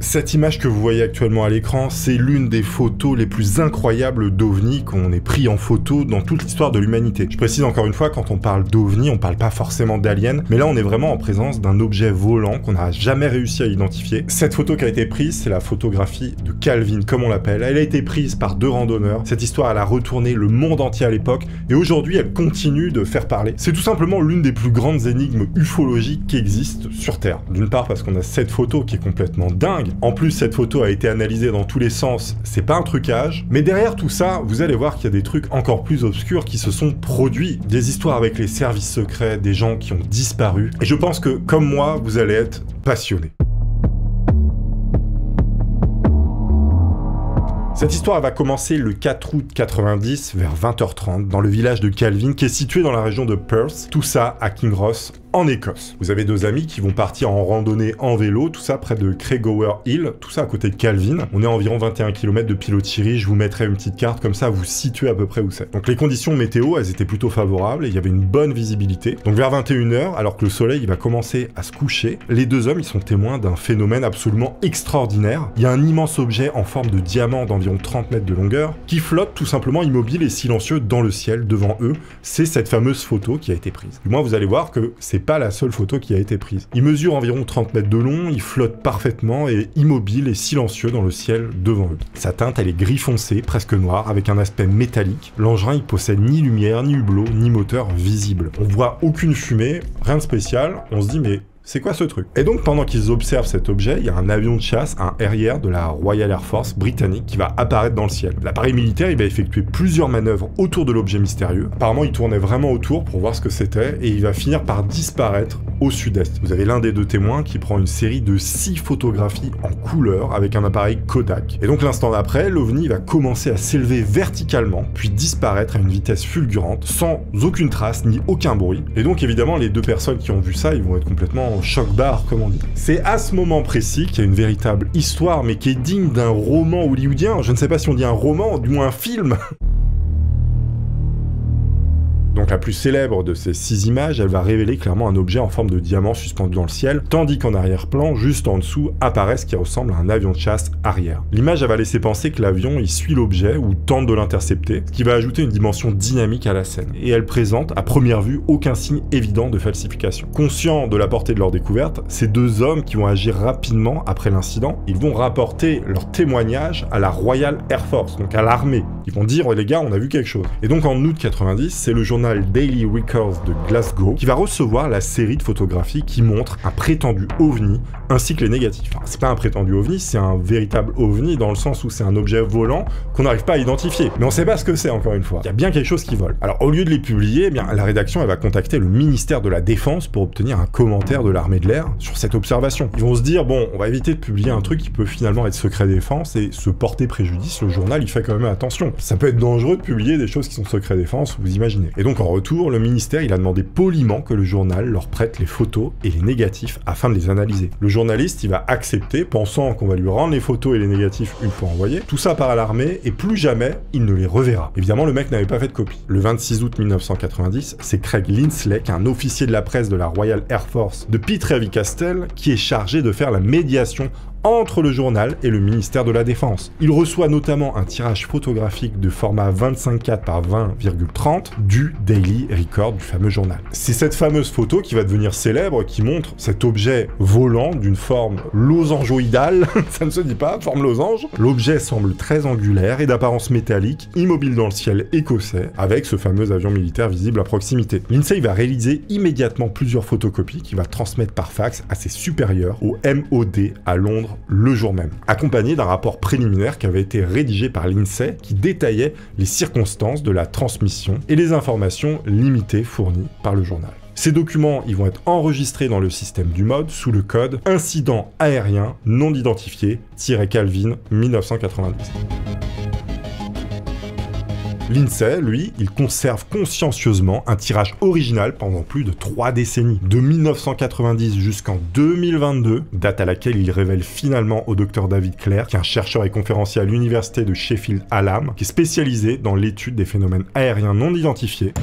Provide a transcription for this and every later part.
Cette image que vous voyez actuellement à l'écran, c'est l'une des photos les plus incroyables d'OVNI qu'on ait pris en photo dans toute l'histoire de l'humanité. Je précise encore une fois, quand on parle d'OVNI, on parle pas forcément d'aliens, mais là on est vraiment en présence d'un objet volant qu'on n'a jamais réussi à identifier. Cette photo qui a été prise, c'est la photographie de Calvin, comme on l'appelle. Elle a été prise par 2 randonneurs. Cette histoire, elle a retourné le monde entier à l'époque, et aujourd'hui elle continue de faire parler. C'est tout simplement l'une des plus grandes énigmes ufologiques qui existent sur Terre. D'une part parce qu'on a cette photo qui est complètement dingue. En plus, cette photo a été analysée dans tous les sens, c'est pas un trucage. Mais derrière tout ça, vous allez voir qu'il y a des trucs encore plus obscurs qui se sont produits. Des histoires avec les services secrets, des gens qui ont disparu. Et je pense que, comme moi, vous allez être passionnés. Cette histoire elle va commencer le 4 août 90 vers 20h30 dans le village de Calvin qui est situé dans la région de Perth, tout ça à Kinross, en Écosse. Vous avez 2 amis qui vont partir en randonnée en vélo, tout ça près de Craiggower Hill, tout ça à côté de Calvin. On est à environ 21 km de Pilotieri, je vous mettrai une petite carte comme ça, vous situez à peu près où c'est. Donc les conditions météo, elles étaient plutôt favorables et il y avait une bonne visibilité. Donc vers 21h, alors que le soleil il va commencer à se coucher, les 2 hommes ils sont témoins d'un phénomène absolument extraordinaire. Il y a un immense objet en forme de diamant d'environ 30 mètres de longueur qui flotte tout simplement immobile et silencieux dans le ciel devant eux. C'est cette fameuse photo qui a été prise. Du moins vous allez voir que c'est pas la seule photo qui a été prise. Il mesure environ 30 mètres de long, il flotte parfaitement et immobile et silencieux dans le ciel devant eux. Sa teinte elle est gris foncé, presque noire, avec un aspect métallique. L'engin il possède ni lumière, ni hublot, ni moteur visible. On voit aucune fumée, rien de spécial, on se dit mais c'est quoi ce truc? Et donc pendant qu'ils observent cet objet, il y a un avion de chasse, un Harrier de la Royal Air Force britannique qui va apparaître dans le ciel. L'appareil militaire il va effectuer plusieurs manœuvres autour de l'objet mystérieux. Apparemment il tournait vraiment autour pour voir ce que c'était et il va finir par disparaître au sud-est. Vous avez l'un des 2 témoins qui prend une série de 6 photographies en couleur avec un appareil Kodak. Et donc l'instant d'après, l'OVNI va commencer à s'élever verticalement puis disparaître à une vitesse fulgurante sans aucune trace ni aucun bruit. Et donc évidemment les 2 personnes qui ont vu ça, ils vont être complètement choc-barre, comme on dit. C'est à ce moment précis qu'il y a une véritable histoire, mais qui est digne d'un roman hollywoodien. Je ne sais pas si on dit un roman, du moins un film. Donc la plus célèbre de ces 6 images, elle va révéler clairement un objet en forme de diamant suspendu dans le ciel, tandis qu'en arrière-plan, juste en dessous, apparaît ce qui ressemble à un avion de chasse arrière. L'image, elle va laisser penser que l'avion, il suit l'objet ou tente de l'intercepter, ce qui va ajouter une dimension dynamique à la scène. Et elle présente, à première vue, aucun signe évident de falsification. Conscients de la portée de leur découverte, ces 2 hommes qui vont agir rapidement après l'incident, ils vont rapporter leur témoignage à la Royal Air Force, donc à l'armée. Ils vont dire, les gars, on a vu quelque chose. Et donc en août 90, c'est le journal Daily Records de Glasgow qui va recevoir la série de photographies qui montre un prétendu OVNI ainsi que les négatifs. Enfin, c'est pas un prétendu OVNI, c'est un véritable OVNI dans le sens où c'est un objet volant qu'on n'arrive pas à identifier. Mais on sait pas ce que c'est encore une fois. Il y a bien quelque chose qui vole. Alors au lieu de les publier, eh bien, la rédaction elle va contacter le ministère de la Défense pour obtenir un commentaire de l'armée de l'air sur cette observation. Ils vont se dire bon, on va éviter de publier un truc qui peut finalement être secret défense et se porter préjudice. Le journal il fait quand même attention. Ça peut être dangereux de publier des choses qui sont secret défense, vous imaginez. Et donc en retour, le ministère il a demandé poliment que le journal leur prête les photos et les négatifs afin de les analyser. Le journaliste il va accepter, pensant qu'on va lui rendre les photos et les négatifs une fois envoyés. Tout ça part à l'armée et plus jamais il ne les reverra. Évidemment le mec n'avait pas fait de copie. Le 26 août 1990, c'est Craig Linsley, un officier de la presse de la Royal Air Force de Pittravie-Castle, qui est chargé de faire la médiation entre le journal et le ministère de la Défense. Il reçoit notamment un tirage photographique de format 25,4 par 20,30 du Daily Record du fameux journal. C'est cette fameuse photo qui va devenir célèbre, qui montre cet objet volant d'une forme losangeoïdale, ça ne se dit pas, forme losange. L'objet semble très angulaire et d'apparence métallique, immobile dans le ciel écossais, avec ce fameux avion militaire visible à proximité. Lindsay va réaliser immédiatement plusieurs photocopies qu'il va transmettre par fax à ses supérieurs au MOD à Londres le jour même, accompagné d'un rapport préliminaire qui avait été rédigé par l'INSEE qui détaillait les circonstances de la transmission et les informations limitées fournies par le journal. Ces documents ils vont être enregistrés dans le système du MOD sous le code incident aérien non identifié-Calvin 1990. Lindsay, lui, il conserve consciencieusement un tirage original pendant plus de 3 décennies, de 1990 jusqu'en 2022, date à laquelle il révèle finalement au Dr David Clare, qui est un chercheur et conférencier à l'université de Sheffield Hallam, qui est spécialisé dans l'étude des phénomènes aériens non identifiés.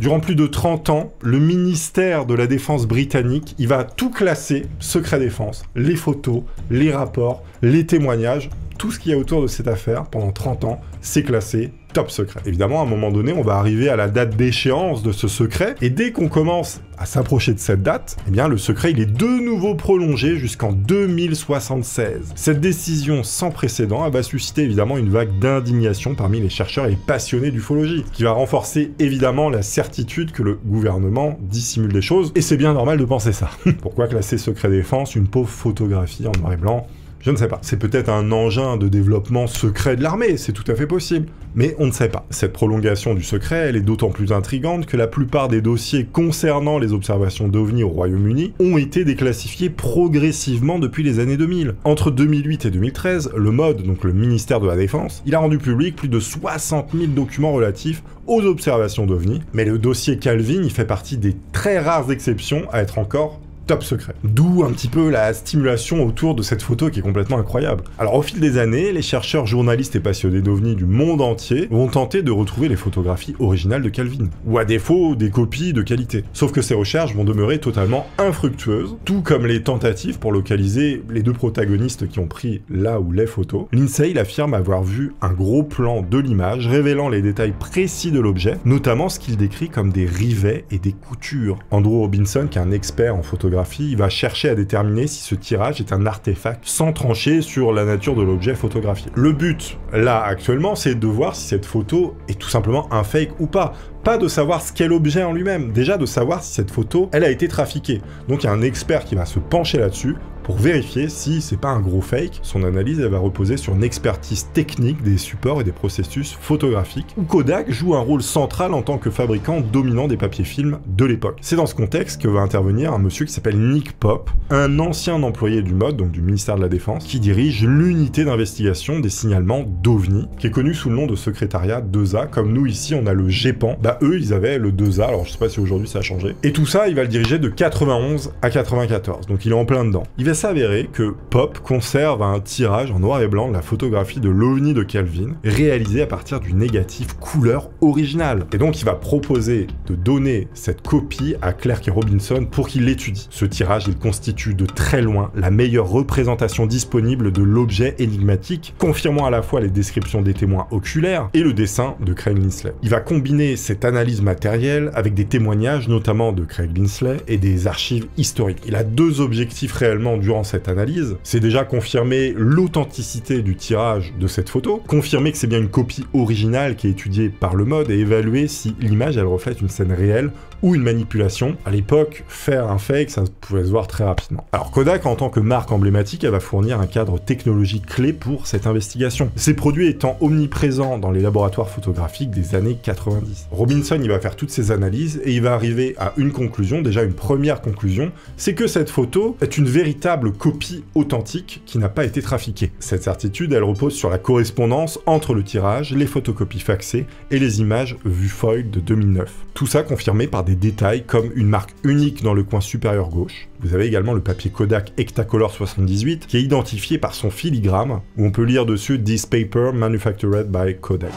Durant plus de 30 ans, le ministère de la Défense britannique, il va tout classer secret défense. Les photos, les rapports, les témoignages, tout ce qu'il y a autour de cette affaire pendant 30 ans, c'est classé top secret. Évidemment, à un moment donné, on va arriver à la date d'échéance de ce secret, et dès qu'on commence à s'approcher de cette date, eh bien, le secret, il est de nouveau prolongé jusqu'en 2076. Cette décision sans précédent, elle va susciter évidemment une vague d'indignation parmi les chercheurs et les passionnés d'ufologie, qui va renforcer évidemment la certitude que le gouvernement dissimule des choses, et c'est bien normal de penser ça. Pourquoi classer secret défense une pauvre photographie en noir et blanc ? Je ne sais pas. C'est peut-être un engin de développement secret de l'armée, c'est tout à fait possible. Mais on ne sait pas. Cette prolongation du secret, elle est d'autant plus intrigante que la plupart des dossiers concernant les observations d'OVNI au Royaume-Uni ont été déclassifiés progressivement depuis les années 2000. Entre 2008 et 2013, le MOD, donc le ministère de la Défense, il a rendu public plus de 60 000 documents relatifs aux observations d'OVNI. Mais le dossier Calvin, il fait partie des très rares exceptions à être encore top secret. D'où un petit peu la stimulation autour de cette photo qui est complètement incroyable. Alors au fil des années, les chercheurs, journalistes et passionnés d'OVNI du monde entier vont tenter de retrouver les photographies originales de Calvin, ou à défaut des copies de qualité. Sauf que ces recherches vont demeurer totalement infructueuses, tout comme les tentatives pour localiser les deux protagonistes qui ont pris la ou les photos. Lindsay il affirme avoir vu un gros plan de l'image révélant les détails précis de l'objet, notamment ce qu'il décrit comme des rivets et des coutures. Andrew Robinson, qui est un expert en photographie, il va chercher à déterminer si ce tirage est un artefact sans trancher sur la nature de l'objet photographié. Le but, là, actuellement, c'est de voir si cette photo est tout simplement un fake ou pas. Pas de savoir ce qu'est l'objet en lui-même, déjà de savoir si cette photo, elle a été trafiquée. Donc il y a un expert qui va se pencher là-dessus pour vérifier si c'est pas un gros fake. Son analyse, elle va reposer sur une expertise technique des supports et des processus photographiques, où Kodak joue un rôle central en tant que fabricant dominant des papiers films de l'époque. C'est dans ce contexte que va intervenir un monsieur qui s'appelle Nick Pope, un ancien employé du MOD, donc du ministère de la Défense, qui dirige l'unité d'investigation des signalements d'OVNI, qui est connu sous le nom de secrétariat 2A, comme nous ici on a le GEPAN. Eux, ils avaient le 2A, alors je sais pas si aujourd'hui ça a changé. Et tout ça, il va le diriger de 91 à 94, donc il est en plein dedans. Il va s'avérer que Pop conserve un tirage en noir et blanc de la photographie de l'OVNI de Calvin, réalisé à partir du négatif couleur original. Et donc il va proposer de donner cette copie à Clark et Robinson pour qu'ils l'étudient. Ce tirage, il constitue de très loin la meilleure représentation disponible de l'objet énigmatique, confirmant à la fois les descriptions des témoins oculaires et le dessin de Craig Linsley. Il va combiner cette analyse matérielle avec des témoignages notamment de Craig Linsley et des archives historiques. Il a deux objectifs réellement durant cette analyse. C'est déjà confirmer l'authenticité du tirage de cette photo, confirmer que c'est bien une copie originale qui est étudiée par le MOD et évaluer si l'image elle reflète une scène réelle ou une manipulation. À l'époque, faire un fake, ça pouvait se voir très rapidement. Alors Kodak, en tant que marque emblématique, elle va fournir un cadre technologique clé pour cette investigation. Ces produits étant omniprésents dans les laboratoires photographiques des années 90. Robinson, il va faire toutes ces analyses et il va arriver à une conclusion, déjà une première conclusion, c'est que cette photo est une véritable copie authentique qui n'a pas été trafiquée. Cette certitude, elle repose sur la correspondance entre le tirage, les photocopies faxées et les images vues foil de 2009. Tout ça confirmé par des détails comme une marque unique dans le coin supérieur gauche. Vous avez également le papier Kodak Ektacolor 78 qui est identifié par son filigrane où on peut lire dessus « This paper manufactured by Kodak ».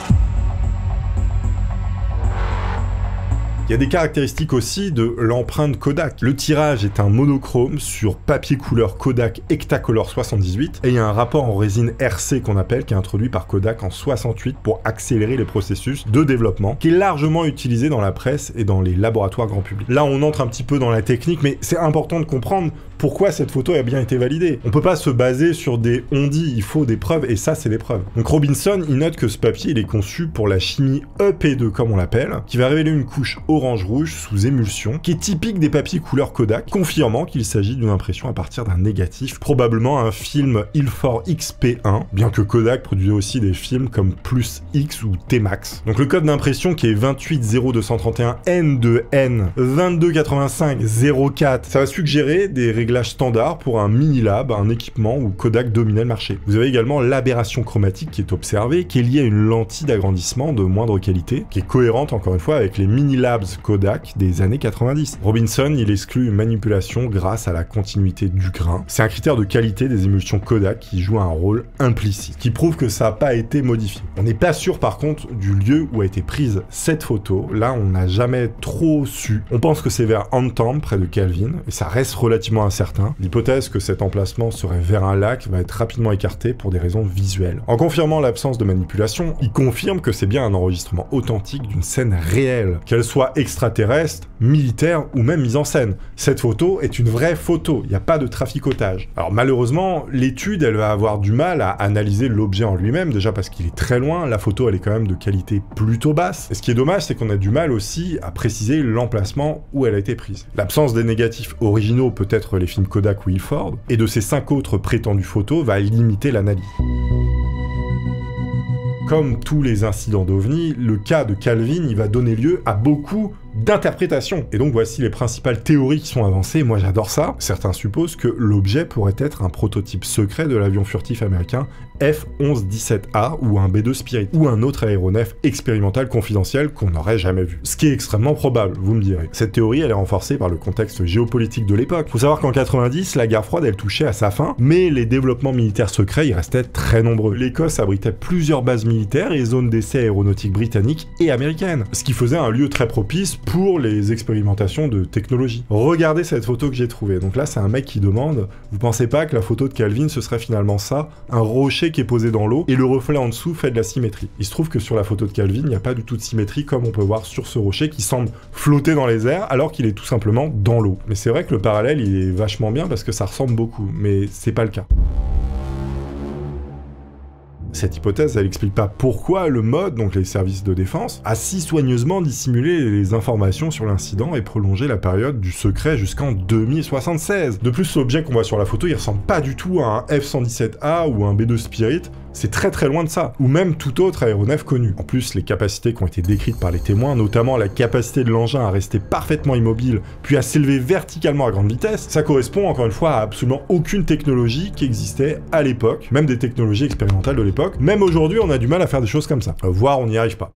Il y a des caractéristiques aussi de l'empreinte Kodak. Le tirage est un monochrome sur papier couleur Kodak Ektacolor 78 et il y a un rapport en résine RC qu'on appelle, qui est introduit par Kodak en 68 pour accélérer les processus de développement, qui est largement utilisé dans la presse et dans les laboratoires grand public. Là, on entre un petit peu dans la technique, mais c'est important de comprendre pourquoi cette photo a bien été validée. On peut pas se baser sur des on-dit, il faut des preuves, et ça, c'est des preuves. Donc Robinson, il note que ce papier, il est conçu pour la chimie EP2, comme on l'appelle, qui va révéler une couche orange-rouge sous émulsion, qui est typique des papiers couleur Kodak, confirmant qu'il s'agit d'une impression à partir d'un négatif, probablement un film Ilford XP1, bien que Kodak produisait aussi des films comme Plus X ou T-Max. Donc le code d'impression qui est 280231 N2N 228504, ça va suggérer des réglages standards pour un mini-lab, un équipement où Kodak dominait le marché. Vous avez également l'aberration chromatique qui est observée, qui est liée à une lentille d'agrandissement de moindre qualité, qui est cohérente encore une fois avec les mini-labs Labs Kodak des années 90. Robinson, il exclut une manipulation grâce à la continuité du grain. C'est un critère de qualité des émulsions Kodak qui joue un rôle implicite, qui prouve que ça n'a pas été modifié. On n'est pas sûr par contre du lieu où a été prise cette photo. Là, on n'a jamais trop su. On pense que c'est vers Anthem, près de Calvin, et ça reste relativement incertain. L'hypothèse que cet emplacement serait vers un lac va être rapidement écartée pour des raisons visuelles. En confirmant l'absence de manipulation, il confirme que c'est bien un enregistrement authentique d'une scène réelle, qu'elle soit extraterrestre, militaire ou même mise en scène. Cette photo est une vraie photo, il n'y a pas de traficotage. Alors malheureusement, l'étude, elle va avoir du mal à analyser l'objet en lui-même, déjà parce qu'il est très loin, la photo elle est quand même de qualité plutôt basse. Et ce qui est dommage, c'est qu'on a du mal aussi à préciser l'emplacement où elle a été prise. L'absence des négatifs originaux, peut-être les films Kodak ou Ilford, et de ces 5 autres prétendues photos va limiter l'analyse. Comme tous les incidents d'OVNI, le cas de Calvin, il va donner lieu à beaucoup d'interprétation. Et donc voici les principales théories qui sont avancées, moi j'adore ça. Certains supposent que l'objet pourrait être un prototype secret de l'avion furtif américain F-11-17A ou un B-2 Spirit, ou un autre aéronef expérimental confidentiel qu'on n'aurait jamais vu. Ce qui est extrêmement probable, vous me direz. Cette théorie, elle est renforcée par le contexte géopolitique de l'époque. Faut savoir qu'en 90, la guerre froide, elle touchait à sa fin, mais les développements militaires secrets, ils restaient très nombreux. L'Écosse abritait plusieurs bases militaires et zones d'essai aéronautiques britanniques et américaines, ce qui faisait un lieu très propice pour les expérimentations de technologie. Regardez cette photo que j'ai trouvée. Donc là, c'est un mec qui demande, vous pensez pas que la photo de Calvin, ce serait finalement ça, un rocher qui est posé dans l'eau, et le reflet en dessous fait de la symétrie. Il se trouve que sur la photo de Calvin, il n'y a pas du tout de symétrie, comme on peut voir sur ce rocher qui semble flotter dans les airs, alors qu'il est tout simplement dans l'eau. Mais c'est vrai que le parallèle, il est vachement bien, parce que ça ressemble beaucoup, mais c'est pas le cas. Cette hypothèse, elle explique pas pourquoi le MOD, donc les services de défense, a si soigneusement dissimulé les informations sur l'incident et prolongé la période du secret jusqu'en 2076. De plus, l'objet qu'on voit sur la photo, il ressemble pas du tout à un F-117A ou un B-2 Spirit, c'est très très loin de ça, ou même tout autre aéronef connu. En plus, les capacités qui ont été décrites par les témoins, notamment la capacité de l'engin à rester parfaitement immobile, puis à s'élever verticalement à grande vitesse, ça correspond encore une fois à absolument aucune technologie qui existait à l'époque, même des technologies expérimentales de l'époque. Même aujourd'hui, on a du mal à faire des choses comme ça, voire on n'y arrive pas.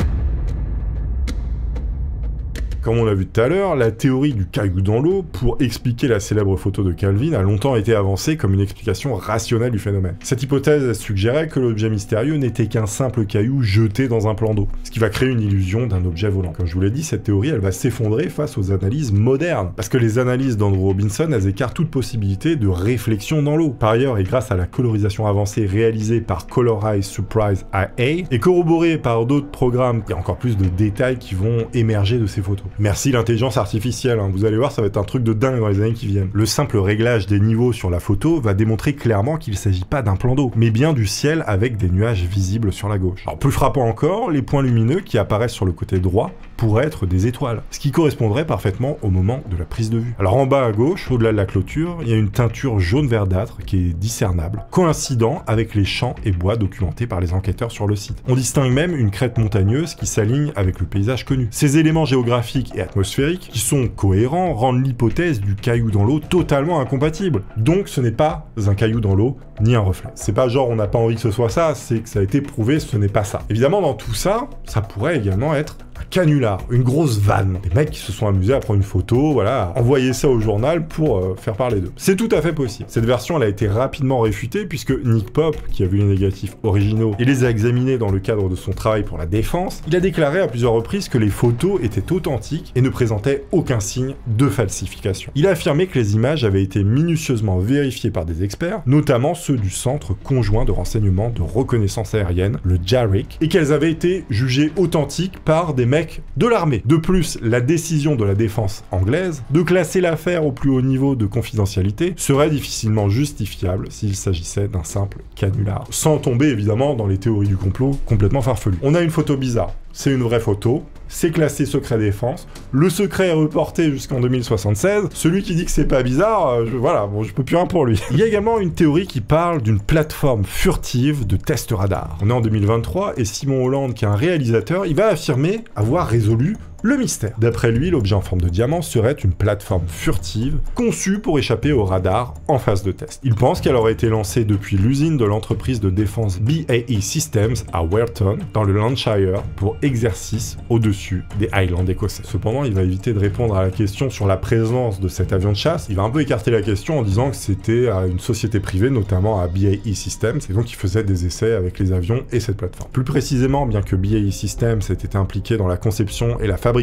Comme on l'a vu tout à l'heure, la théorie du caillou dans l'eau, pour expliquer la célèbre photo de Calvin, a longtemps été avancée comme une explication rationnelle du phénomène. Cette hypothèse suggérait que l'objet mystérieux n'était qu'un simple caillou jeté dans un plan d'eau, ce qui va créer une illusion d'un objet volant. Comme je vous l'ai dit, cette théorie, elle va s'effondrer face aux analyses modernes, parce que les analyses d'Andrew Robinson, elles écartent toute possibilité de réflexion dans l'eau. Par ailleurs, et grâce à la colorisation avancée réalisée par Color Eye Surprise IA, et corroborée par d'autres programmes, il y a encore plus de détails qui vont émerger de ces photos. Merci l'intelligence artificielle, hein. Vous allez voir, ça va être un truc de dingue dans les années qui viennent. Le simple réglage des niveaux sur la photo va démontrer clairement qu'il ne s'agit pas d'un plan d'eau, mais bien du ciel avec des nuages visibles sur la gauche. Alors plus frappant encore, les points lumineux qui apparaissent sur le côté droit pourraient être des étoiles, ce qui correspondrait parfaitement au moment de la prise de vue. Alors en bas à gauche, au-delà de la clôture, il y a une teinture jaune verdâtre qui est discernable, coïncidant avec les champs et bois documentés par les enquêteurs sur le site. On distingue même une crête montagneuse qui s'aligne avec le paysage connu. Ces éléments géographiques et atmosphériques, qui sont cohérents, rendent l'hypothèse du caillou dans l'eau totalement incompatible. Donc ce n'est pas un caillou dans l'eau, ni un reflet. C'est pas genre on n'a pas envie que ce soit ça, c'est que ça a été prouvé, ce n'est pas ça. Évidemment, dans tout ça, ça pourrait également être un canular, une grosse vanne. Des mecs qui se sont amusés à prendre une photo, voilà, à envoyer ça au journal pour faire parler d'eux. C'est tout à fait possible. Cette version, elle a été rapidement réfutée puisque Nick Pope, qui a vu les négatifs originaux et les a examinés dans le cadre de son travail pour la défense, il a déclaré à plusieurs reprises que les photos étaient authentiques et ne présentaient aucun signe de falsification. Il a affirmé que les images avaient été minutieusement vérifiées par des experts, notamment ceux du Centre conjoint de renseignement de reconnaissance aérienne, le JARIC, et qu'elles avaient été jugées authentiques par des mecs de l'armée. De plus, la décision de la défense anglaise de classer l'affaire au plus haut niveau de confidentialité serait difficilement justifiable s'il s'agissait d'un simple canular. Sans tomber évidemment dans les théories du complot complètement farfelues. On a une photo bizarre. C'est une vraie photo, c'est classé secret défense, le secret est reporté jusqu'en 2076, celui qui dit que c'est pas bizarre, voilà, bon, je peux plus rien pour lui. Il y a également une théorie qui parle d'une plateforme furtive de test radar. On est en 2023 et Simon Holland, qui est un réalisateur, il va affirmer avoir résolu Le mystère. D'après lui, l'objet en forme de diamant serait une plateforme furtive conçue pour échapper au radar en phase de test. Il pense qu'elle aurait été lancée depuis l'usine de l'entreprise de défense BAE Systems à Weirton, dans le Lancashire, pour exercice au-dessus des Highlands écossais. Cependant, il va éviter de répondre à la question sur la présence de cet avion de chasse. Il va un peu écarter la question en disant que c'était à une société privée, notamment à BAE Systems, et donc il faisait des essais avec les avions et cette plateforme. Plus précisément, bien que BAE Systems ait été impliqué dans la conception et la fabrication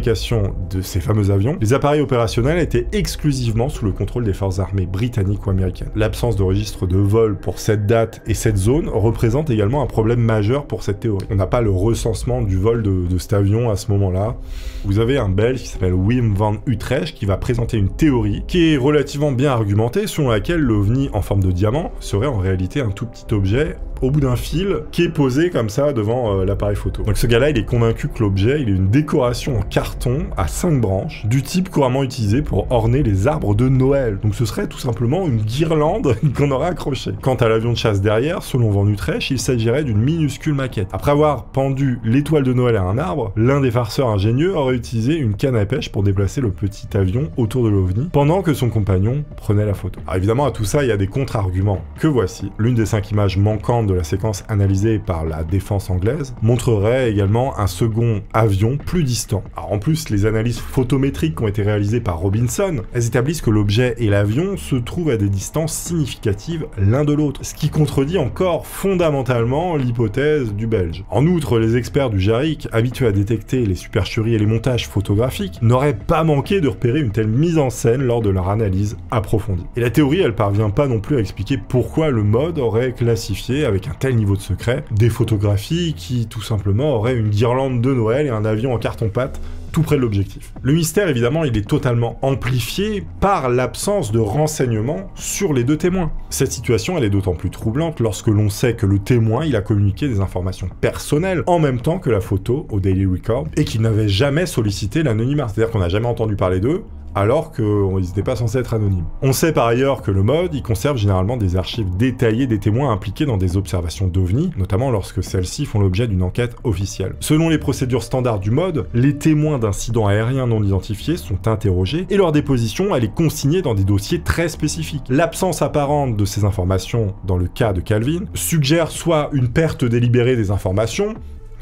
de ces fameux avions, les appareils opérationnels étaient exclusivement sous le contrôle des forces armées britanniques ou américaines. L'absence de registre de vol pour cette date et cette zone représente également un problème majeur pour cette théorie. On n'a pas le recensement du vol de cet avion à ce moment-là. Vous avez un Belge qui s'appelle Wim van Utrecht qui va présenter une théorie qui est relativement bien argumentée, selon laquelle l'OVNI en forme de diamant serait en réalité un tout petit objet au bout d'un fil qui est posé comme ça devant l'appareil photo. Donc ce gars-là, il est convaincu que l'objet, il est une décoration en carton à 5 branches, du type couramment utilisé pour orner les arbres de Noël. Donc ce serait tout simplement une guirlande qu'on aurait accrochée. Quant à l'avion de chasse derrière, selon Van Utrecht, il s'agirait d'une minuscule maquette. Après avoir pendu l'étoile de Noël à un arbre, l'un des farceurs ingénieux aurait utilisé une canne à pêche pour déplacer le petit avion autour de l'OVNI, pendant que son compagnon prenait la photo. Alors évidemment, à tout ça, il y a des contre-arguments que voici. L'une des 5 images manquantes de la séquence analysée par la défense anglaise montrerait également un second avion plus distant. Alors en plus, les analyses photométriques qui ont été réalisées par Robinson, elles établissent que l'objet et l'avion se trouvent à des distances significatives l'un de l'autre, ce qui contredit encore fondamentalement l'hypothèse du Belge. En outre, les experts du JARIC, habitués à détecter les supercheries et les montages photographiques, n'auraient pas manqué de repérer une telle mise en scène lors de leur analyse approfondie. Et la théorie, elle parvient pas non plus à expliquer pourquoi le mode aurait classifié avec un tel niveau de secret des photographies qui tout simplement auraient une guirlande de Noël et un avion en carton-pâte tout près de l'objectif. Le mystère, évidemment, il est totalement amplifié par l'absence de renseignements sur les deux témoins. Cette situation, elle est d'autant plus troublante lorsque l'on sait que le témoin, il a communiqué des informations personnelles en même temps que la photo au Daily Record et qu'il n'avait jamais sollicité l'anonymat. C'est-à-dire qu'on n'a jamais entendu parler d'eux, alors qu'ils n'étaient pas censés être anonymes. On sait par ailleurs que le mode, il conserve généralement des archives détaillées des témoins impliqués dans des observations d'OVNI, notamment lorsque celles-ci font l'objet d'une enquête officielle. Selon les procédures standards du mode, les témoins d'incidents aériens non identifiés sont interrogés et leur déposition, elle est consignée dans des dossiers très spécifiques. L'absence apparente de ces informations dans le cas de Calvin suggère soit une perte délibérée des informations,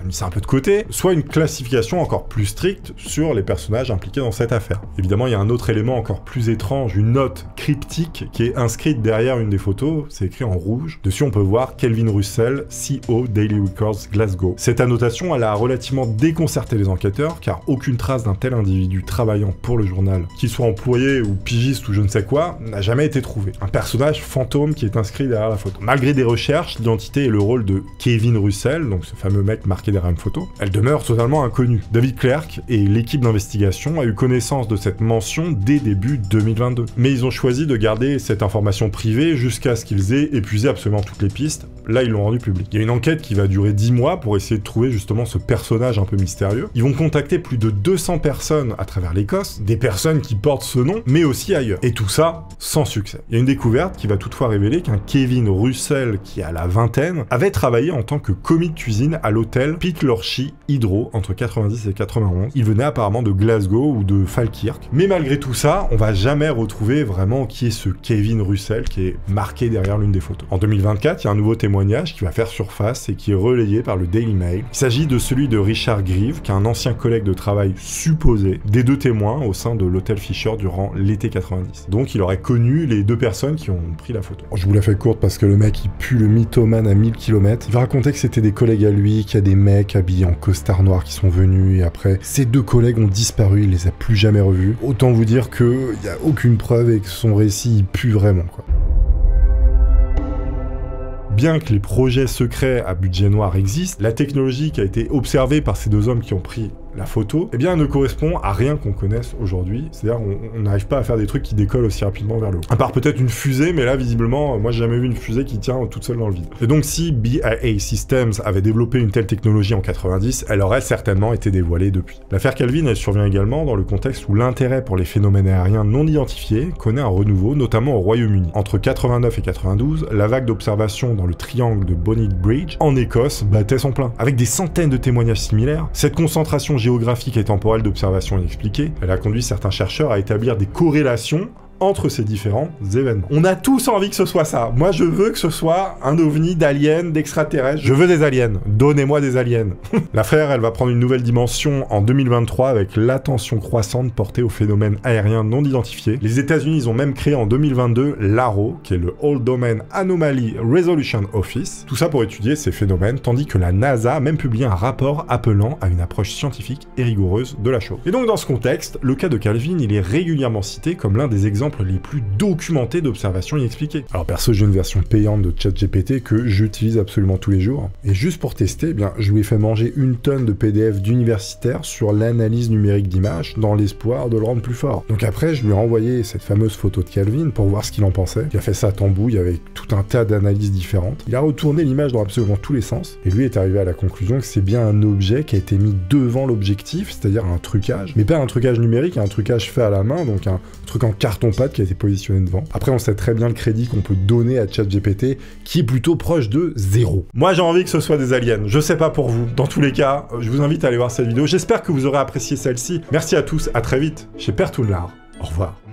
mis ça un peu de côté, soit une classification encore plus stricte sur les personnages impliqués dans cette affaire. Évidemment, il y a un autre élément encore plus étrange, une note cryptique qui est inscrite derrière une des photos, c'est écrit en rouge. Dessus, on peut voir Kelvin Russell, CO Daily Records Glasgow. Cette annotation, elle a relativement déconcerté les enquêteurs, car aucune trace d'un tel individu travaillant pour le journal, qu'il soit employé ou pigiste ou je ne sais quoi, n'a jamais été trouvé. Un personnage fantôme qui est inscrit derrière la photo. Malgré des recherches, l'identité et le rôle de Kevin Russell, donc ce fameux mec marqué derrière une photo, elle demeure totalement inconnue. David Clerc et l'équipe d'investigation a eu connaissance de cette mention dès début 2022. Mais ils ont choisi de garder cette information privée jusqu'à ce qu'ils aient épuisé absolument toutes les pistes. Là, ils l'ont rendu public. Il y a une enquête qui va durer 10 mois pour essayer de trouver justement ce personnage un peu mystérieux. Ils vont contacter plus de 200 personnes à travers l'Écosse, des personnes qui portent ce nom, mais aussi ailleurs. Et tout ça, sans succès. Il y a une découverte qui va toutefois révéler qu'un Kevin Russell, qui a la vingtaine, avait travaillé en tant que commis de cuisine à l'hôtel Pitlochry Hydro entre 90 et 91. Il venait apparemment de Glasgow ou de Falkirk. Mais malgré tout ça, on va jamais retrouver vraiment qui est ce Kevin Russell qui est marqué derrière l'une des photos. En 2024, il y a un nouveau témoignage qui va faire surface et qui est relayé par le Daily Mail. Il s'agit de celui de Richard Grieve, qui est un ancien collègue de travail supposé des deux témoins au sein de l'hôtel Fisher durant l'été 90. Donc il aurait connu les deux personnes qui ont pris la photo. Je vous la fais courte parce que le mec il pue le mythomane à 1000 km. Il va raconter que c'était des collègues à lui, qu'il y a des mecs habillés en costard noir qui sont venus et après ces deux collègues ont disparu, il les a plus jamais revus. Autant vous dire que il y a aucune preuve et que son récit il pue vraiment quoi. Bien que les projets secrets à budget noir existent, la technologie qui a été observée par ces deux hommes qui ont pris la photo, eh bien, ne correspond à rien qu'on connaisse aujourd'hui. C'est-à-dire, on n'arrive pas à faire des trucs qui décollent aussi rapidement vers le haut. À part peut-être une fusée, mais là, visiblement, moi, j'ai jamais vu une fusée qui tient toute seule dans le vide. Et donc, si BAE Systems avait développé une telle technologie en 90, elle aurait certainement été dévoilée depuis. L'affaire Calvin, elle survient également dans le contexte où l'intérêt pour les phénomènes aériens non identifiés connaît un renouveau, notamment au Royaume-Uni. Entre 89 et 92, la vague d'observation dans le triangle de Bonnet Bridge, en Écosse, battait son plein. Avec des centaines de témoignages similaires, cette concentration géographique géographique et temporelle d'observation inexpliquée, elle a conduit certains chercheurs à établir des corrélations entre ces différents événements. On a tous envie que ce soit ça. Moi, je veux que ce soit un ovni d'aliens, d'extraterrestres. Je veux des aliens. Donnez-moi des aliens. L'affaire, elle va prendre une nouvelle dimension en 2023 avec l'attention croissante portée aux phénomènes aériens non identifiés. Les États-Unis, ils ont même créé en 2022 l'ARO, qui est le All Domain Anomaly Resolution Office. Tout ça pour étudier ces phénomènes, tandis que la NASA a même publié un rapport appelant à une approche scientifique et rigoureuse de la chose. Et donc, dans ce contexte, le cas de Calvin, il est régulièrement cité comme l'un des exemples les plus documentés d'observations inexpliquées. Alors perso, j'ai une version payante de ChatGPT que j'utilise absolument tous les jours. Et juste pour tester, eh bien, je lui ai fait manger une tonne de PDF d'universitaires sur l'analyse numérique d'images dans l'espoir de le rendre plus fort. Donc après, je lui ai envoyé cette fameuse photo de Calvin pour voir ce qu'il en pensait. Il a fait ça à tambouille avec tout un tas d'analyses différentes. Il a retourné l'image dans absolument tous les sens. Et lui est arrivé à la conclusion que c'est bien un objet qui a été mis devant l'objectif, c'est-à-dire un trucage. Mais pas un trucage numérique, un trucage fait à la main, donc un truc en carton-pâte qui a été positionné devant. Après, on sait très bien le crédit qu'on peut donner à ChatGPT, qui est plutôt proche de 0. Moi, j'ai envie que ce soit des aliens. Je sais pas pour vous. Dans tous les cas, je vous invite à aller voir cette vidéo. J'espère que vous aurez apprécié celle-ci. Merci à tous, à très vite chez Père Tounlar. Au revoir.